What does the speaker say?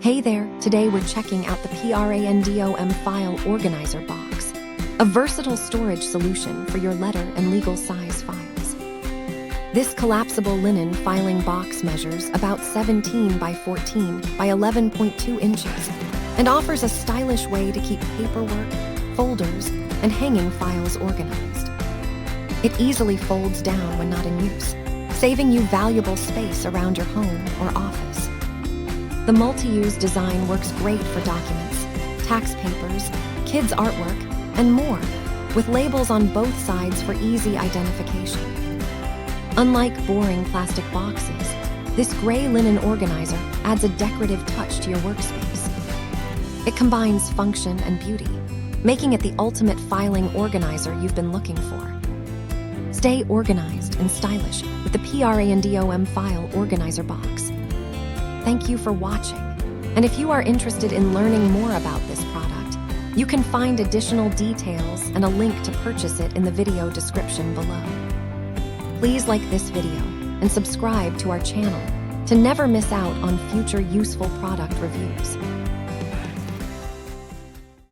Hey there, today we're checking out the PRANDOM File Organizer Box, a versatile storage solution for your letter and legal size files. This collapsible linen filing box measures about 17 by 14 by 11.2 inches and offers a stylish way to keep paperwork, folders, and hanging files organized. It easily folds down when not in use, saving you valuable space around your home or office. The multi-use design works great for documents, tax papers, kids' artwork, and more, with labels on both sides for easy identification. Unlike boring plastic boxes, this gray linen organizer adds a decorative touch to your workspace. It combines function and beauty, making it the ultimate filing organizer you've been looking for. Stay organized and stylish with the PRANDOM File Organizer Box. Thank you for watching, and if you are interested in learning more about this product, you can find additional details and a link to purchase it in the video description below. Please like this video and subscribe to our channel to never miss out on future useful product reviews.